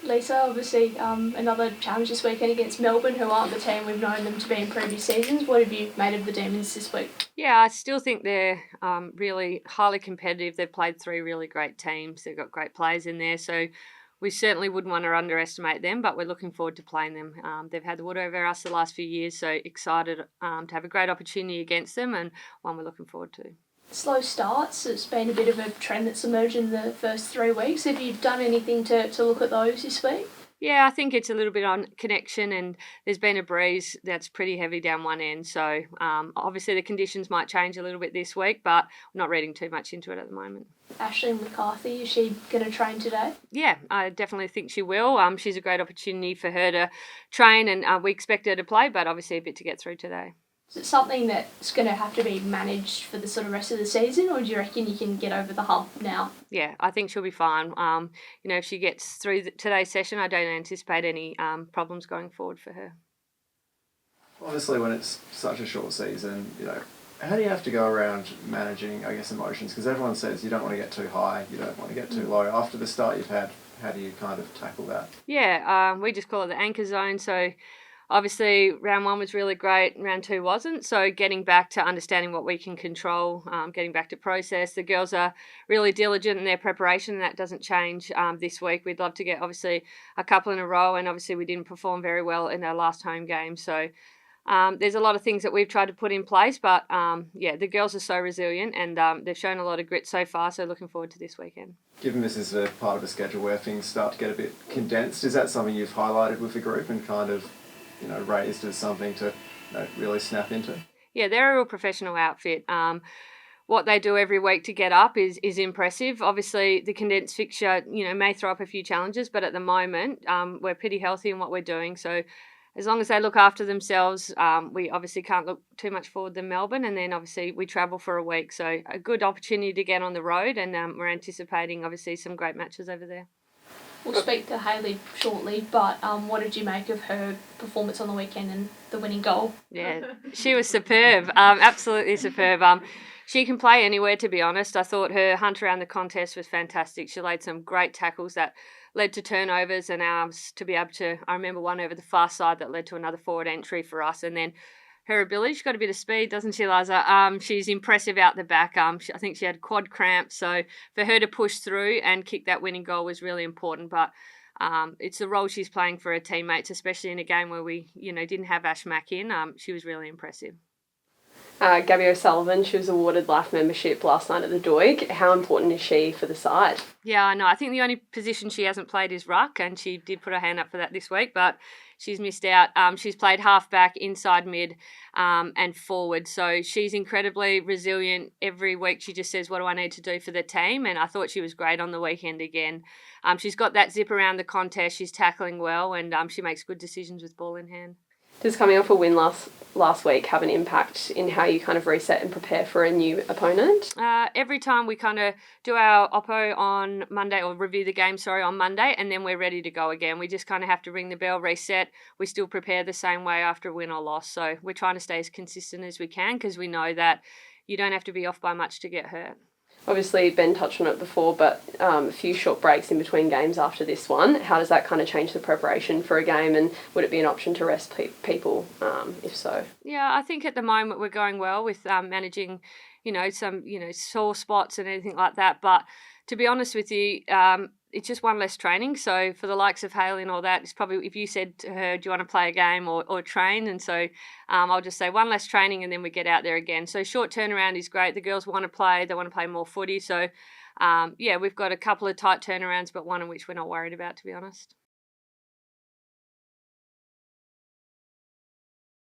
Lisa, obviously another challenge this weekend against Melbourne, who aren't the team we've known them to be in previous seasons. What have you made of the Demons this week? Yeah, I still think they're really highly competitive. They've played 3 really great teams. They've got great players in there, so we certainly wouldn't want to underestimate them, but we're looking forward to playing them. They've had the wood over us the last few years, so excited to have a great opportunity against them and one we're looking forward to. Slow starts, it's been a bit of a trend that's emerged in the first 3 weeks. Have you done anything to look at those this week? Yeah, I think it's a little bit on connection, and there's been a breeze that's pretty heavy down one end. So obviously the conditions might change a little bit this week, but I'm not reading too much into it at the moment. Ashleen McCarthy, is she going to train today? Yeah, I definitely think she will. She's a great opportunity for her to train, and we expect her to play, but obviously a bit to get through today. Is it something that's going to have to be managed for the sort of rest of the season, or do you reckon you can get over the hump now? Yeah, I think she'll be fine. If she gets through today's session, I don't anticipate any problems going forward for her. Obviously, when it's such a short season, how do you have to go around managing, I guess, emotions? Because everyone says you don't want to get too high, you don't want to get too low. After the start you've had, how do you kind of tackle that? Yeah, we just call it the anchor zone. So obviously, round 1 was really great, round 2 wasn't. So getting back to understanding what we can control, getting back to process. The girls are really diligent in their preparation, and that doesn't change this week. We'd love to get, obviously, a couple in a row, and obviously we didn't perform very well in our last home game. So there's a lot of things that we've tried to put in place, but the girls are so resilient, and they've shown a lot of grit so far, so looking forward to this weekend. Given this is a part of a schedule where things start to get a bit condensed, is that something you've highlighted with the group and kind of raised as something to really snap into? Yeah, they're a real professional outfit. What they do every week to get up is impressive. Obviously, the condensed fixture, may throw up a few challenges, but at the moment, we're pretty healthy in what we're doing. So as long as they look after themselves, we obviously can't look too much forward than Melbourne. And then obviously we travel for a week. So a good opportunity to get on the road, and we're anticipating obviously some great matches over there. We'll speak to Hayley shortly, but what did you make of her performance on the weekend and the winning goal? Yeah, she was superb, absolutely superb. She can play anywhere, to be honest. I thought her hunt around the contest was fantastic. She laid some great tackles that led to turnovers and ours to be able to, I remember one over the far side that led to another forward entry for us, and then her ability, she's got a bit of speed, doesn't she, Liza? She's impressive out the back. I think she had quad cramps, so for her to push through and kick that winning goal was really important. But it's the role she's playing for her teammates, especially in a game where we, didn't have Ash Mack in. She was really impressive. Gabby O'Sullivan, she was awarded life membership last night at the Doig. How important is she for the side? Yeah, I know. I think the only position she hasn't played is ruck, and she did put her hand up for that this week, but she's missed out. She's played half-back, inside mid, and forward. So she's incredibly resilient. Every week she just says, what do I need to do for the team? And I thought she was great on the weekend again. She's got that zip around the contest. She's tackling well, and she makes good decisions with ball in hand. Does coming off a win last week have an impact in how you kind of reset and prepare for a new opponent? Every time we kind of do our oppo on Monday, or review the game, on Monday, and then we're ready to go again. We just kind of have to ring the bell, reset. We still prepare the same way after a win or loss. So we're trying to stay as consistent as we can, because we know that you don't have to be off by much to get hurt. Obviously, Ben touched on it before, but a few short breaks in between games after this one. How does that kind of change the preparation for a game, and would it be an option to rest people, if so? Yeah, I think at the moment we're going well with managing, some, sore spots and anything like that. But to be honest with you, it's just one less training. So for the likes of Hayley and all that, it's probably, if you said to her, do you want to play a game or train? And so I'll just say one less training, and then we get out there again. So short turnaround is great. The girls want to play. They want to play more footy. So, we've got a couple of tight turnarounds, but one in which we're not worried about, to be honest.